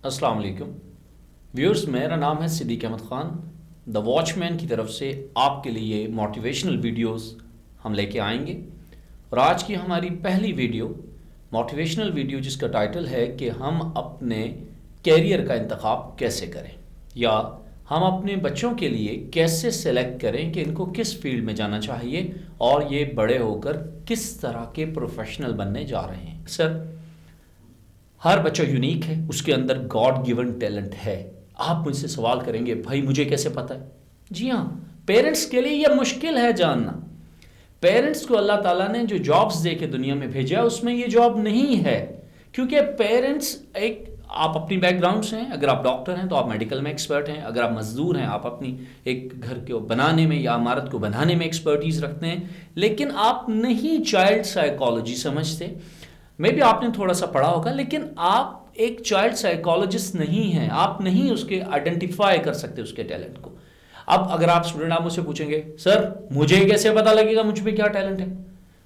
अस्सलाम वालेकुम व्यूअर्स, मेरा नाम है सिद्दीक अहमद ख़ान। द वॉचमैन की तरफ से आपके लिए मोटिवेशनल वीडियोस हम लेके आएंगे और आज की हमारी पहली वीडियो मोटिवेशनल वीडियो जिसका टाइटल है कि हम अपने कैरियर का इंतखाब कैसे करें या हम अपने बच्चों के लिए कैसे सेलेक्ट करें कि इनको किस फील्ड में जाना चाहिए और ये बड़े होकर किस तरह के प्रोफेशनल बनने जा रहे हैं। सर, हर बच्चा यूनिक है, उसके अंदर गॉड गिवन टैलेंट है। आप मुझसे सवाल करेंगे, भाई मुझे कैसे पता है? जी हाँ, पेरेंट्स के लिए यह मुश्किल है जानना। पेरेंट्स को अल्लाह ताला ने जो जॉब्स दे के दुनिया में भेजा उसमें ये जॉब नहीं है, क्योंकि पेरेंट्स आप अपनी बैकग्राउंड से हैं। अगर आप डॉक्टर हैं तो आप मेडिकल में एक्सपर्ट हैं, अगर आप मजदूर हैं आप अपनी एक घर को बनाने में या इमारत को बनाने में एक्सपर्टीज रखते हैं, लेकिन आप नहीं चाइल्ड साइकोलॉजी समझते। मे भी आपने थोड़ा सा पढ़ा होगा, लेकिन आप एक चाइल्ड साइकोलॉजिस्ट नहीं हैं, आप नहीं उसके आइडेंटिफाई कर सकते उसके टैलेंट को। अब अगर आप स्टूडेंट, आप मुझसे पूछेंगे, सर मुझे कैसे पता लगेगा मुझ में क्या टैलेंट है?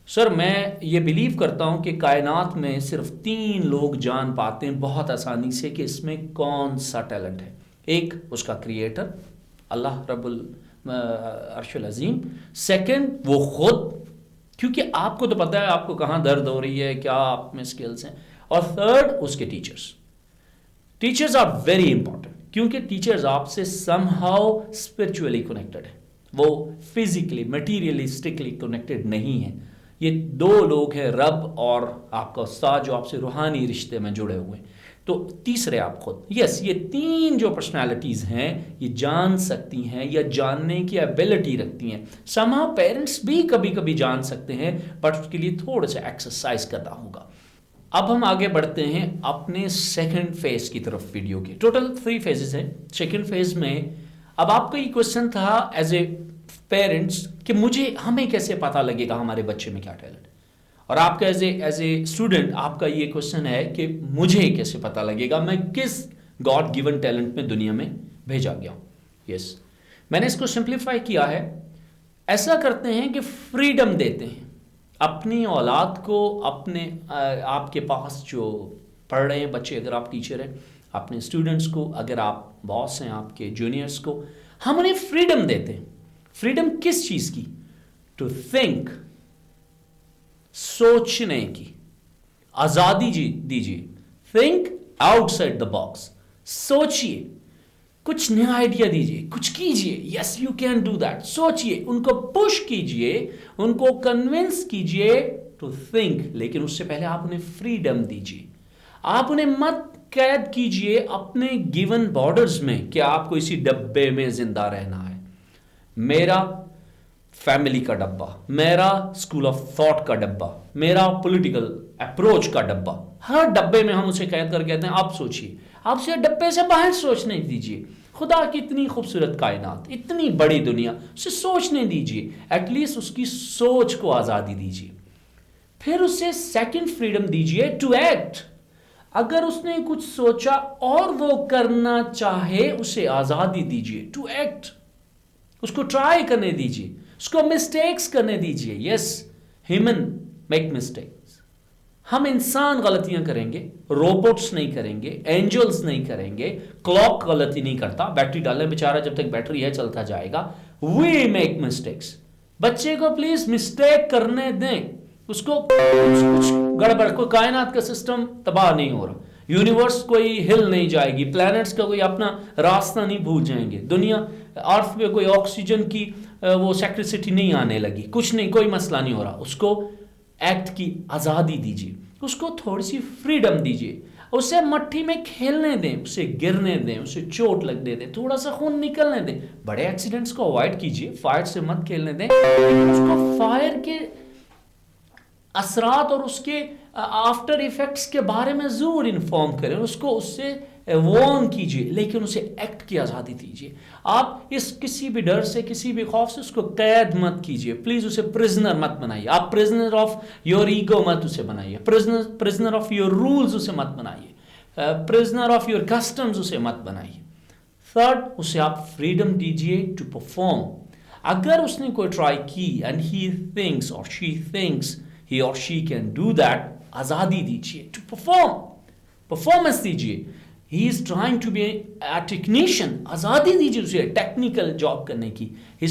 सर, मैं ये बिलीव करता हूं कि कायनात में सिर्फ 3 लोग जान पाते हैं बहुत आसानी से कि इसमें कौन सा टैलेंट है। एक, उसका क्रिएटर अल्लाह रब्बुल अर्शुल अजीम। सेकंड, वो खुद, क्योंकि आपको तो पता है आपको कहाँ दर्द हो रही है, क्या आप में स्किल्स हैं। और थर्ड, उसके teachers. Teachers are very important, क्योंकि टीचर्स आपसे समहाउ स्पिरिचुअली कनेक्टेड है, वो फिजिकली मटीरियलिस्टिकली कनेक्टेड नहीं है। ये 2 लोग हैं, रब और आपका उस्ताद, जो आपसे रूहानी रिश्ते में जुड़े हुए हैं। तो तीसरे आप खुद। यस, ये 3 जो पर्सनालिटीज हैं ये जान सकती हैं या जानने की एबिलिटी रखती हैं। समहाउ पेरेंट्स भी कभी कभी जान सकते हैं, बट उसके लिए थोड़ा सा एक्सरसाइज करना होगा। अब हम आगे बढ़ते हैं अपने सेकंड फेज की तरफ वीडियो के। टोटल 3 फेजेस हैं। सेकंड फेज में अब आपका ये क्वेश्चन था एज ए पेरेंट्स कि हमें कैसे पता लगेगा हमारे बच्चे में क्या टैलेंट, और आपका एज ए स्टूडेंट आपका ये क्वेश्चन है कि मुझे कैसे पता लगेगा मैं किस गॉड गिवन टैलेंट में दुनिया में भेजा गया हूं। यस, मैंने इसको सिंप्लीफाई किया है। ऐसा करते हैं कि फ्रीडम देते हैं अपनी औलाद को, अपने आपके पास जो पढ़ रहे हैं बच्चे, अगर आप टीचर हैं, अपने स्टूडेंट्स को, अगर आप बॉस हैं आपके जूनियर्स को, हम उन्हें फ्रीडम देते हैं। फ्रीडम किस चीज की? टू थिंक, सोचने की आजादी दीजिए। थिंक आउटसाइड द बॉक्स, सोचिए, कुछ नया आइडिया दीजिए, कुछ कीजिए। Yes, you can do that. सोचिए, उनको पुश कीजिए, उनको कन्विंस कीजिए टू थिंक, लेकिन उससे पहले आप उन्हें फ्रीडम दीजिए। आप उन्हें मत कैद कीजिए अपने गिवन बॉर्डर्स में कि आपको इसी डब्बे में जिंदा रहना है। मेरा फैमिली का डब्बा, मेरा स्कूल ऑफ थॉट का डब्बा, मेरा पॉलिटिकल अप्रोच का डब्बा, हर डब्बे में हम उसे कैद कर कहते हैं आप सोचिए। आप उसे डब्बे से बाहर सोचने दीजिए। खुदा की इतनी खूबसूरत कायनात, इतनी बड़ी दुनिया, उसे सोचने दीजिए। एटलीस्ट उसकी सोच को आजादी दीजिए। फिर उसे सेकंड फ्रीडम दीजिए टू एक्ट। अगर उसने कुछ सोचा और वो करना चाहे, उसे आजादी दीजिए टू एक्ट। उसको ट्राई करने दीजिए, उसको मिस्टेक्स करने दीजिए। Yes, human make mistakes. हम इंसान गलतियां करेंगे, रोबोट्स नहीं करेंगे, एंजल्स नहीं करेंगे। क्लॉक गलती नहीं करता, बैटरी डालने बेचारा, जब तक बैटरी है चलता जाएगा। We make mistakes. बच्चे को प्लीज मिस्टेक करने दें, उसको कुछ गड़बड़, कोई कायनात का सिस्टम तबाह नहीं हो रहा, यूनिवर्स कोई हिल नहीं जाएगी, प्लैनेट्स का कोई अपना रास्ता नहीं भूल जाएंगे, दुनिया अर्थ पे कोई ऑक्सीजन की वो सेक्रेसिटी नहीं आने लगी, कुछ नहीं, कोई मसला नहीं हो रहा। उसको एक्ट की आज़ादी दीजिए, उसको थोड़ी सी फ्रीडम दीजिए, उसे मट्टी में खेलने दें, उसे गिरने दें, उसे चोट लगने दें, थोड़ा सा खून निकलने दें। बड़े एक्सीडेंट्स को अवॉइड कीजिए, फायर से मत खेलने दें, लेकिन उसको फायर के असरात और उसके आफ्टर इफेक्ट्स के बारे में जरूर इन्फॉर्म करें, उसको उससे वार्न कीजिए, लेकिन उसे एक्ट की आज़ादी दीजिए। आप इस किसी भी डर से, किसी भी खौफ से उसको कैद मत कीजिए। प्लीज उसे प्रिजनर मत बनाइए। आप प्रिजनर ऑफ योर ईगो मत उसे बनाइए, प्रिजनर ऑफ योर रूल्स उसे मत बनाइए, प्रिजनर ऑफ योर कस्टम्स उसे मत बनाइए। थर्ड, उसे आप फ्रीडम दीजिए टू परफॉर्म। अगर उसने कोई ट्राई की एंड ही थिंक्स और she thinks he or she can do that, आजादी दीजिए टू परफॉर्म, परफॉर्मेंस दीजिए। He is trying to be a technician, आज़ादी दीजिए उसे टेक्निकल जॉब करने की। She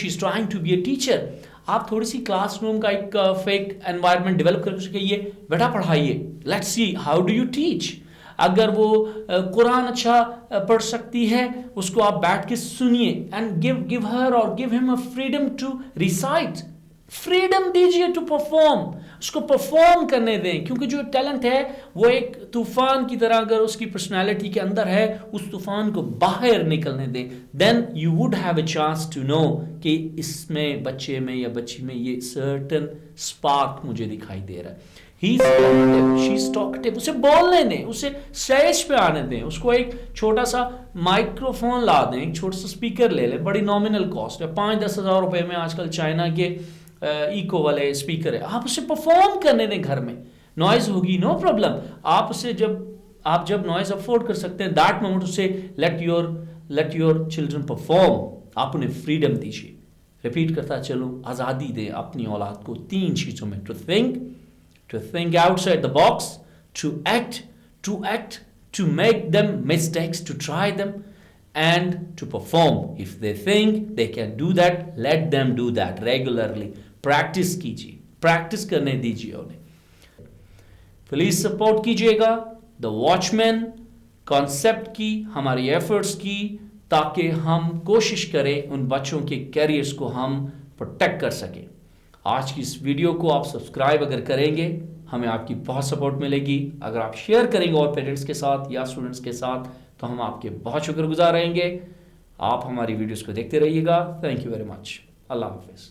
is trying to be a teacher. आप थोड़ी सी क्लासरूम का एक फेक एनवायरनमेंट डेवलप करके उसे कहिए बेटा पढ़ाइए, let's see how do you teach. अगर वो कुरान अच्छा पढ़ सकती है, उसको आप बैठ के सुनिए एंड गिव हर और give him a freedom to recite. Freedom दीजिए टू परफॉर्म, उसको परफॉर्म करने दें, क्योंकि जो टैलेंट है वो एक तूफान की तरह अगर उसकी पर्सनालिटी के अंदर है, उस तूफान को बाहर निकलने दें। Then you would have a chance to know कि इसमें बच्चे में या बच्ची में ये सर्टन स्पार्क मुझे दिखाई दे रहा है। He is talkative, she is talkative, उसे बोलने दें, उसे स्टेज पे आने दें, उसको एक छोटा सा माइक्रोफोन ला दें, एक छोटा सा स्पीकर ले लें, बड़ी नॉमिनल कॉस्ट है, 5-10 हज़ार रुपए में आजकल चाइना के इको वाले स्पीकर है। आप उसे परफॉर्म करने दें घर में, नॉइज होगी नो प्रॉब्लम। आप उसे जब नॉइज अफोर्ड कर सकते हैं, दैट मोमेंट उसे लेट योर चिल्ड्रन परफॉर्म। आप उन्हें फ्रीडम दीजिए। रिपीट करता चलूं, आज़ादी दें अपनी औलाद को 3 चीज़ों में, to think outside the box, to act, to make them mistakes, to try them, and to perform. If they think they can do that, let them do that regularly. Practice कीजिए, practice करने दीजिए उन्हें। Please support कीजिएगा the watchman concept की, हमारी efforts की, ताकि हम कोशिश करें उन बच्चों के कैरियर्स को हम प्रोटेक्ट कर सकें। आज की इस वीडियो को आप सब्सक्राइब अगर करेंगे, हमें आपकी बहुत सपोर्ट मिलेगी। अगर आप शेयर करेंगे और पेरेंट्स के साथ या स्टूडेंट्स के साथ, तो हम आपके बहुत शुक्रगुजार रहेंगे। आप हमारी वीडियोस को देखते रहिएगा। Thank you very much. अल्लाह हाफिज़।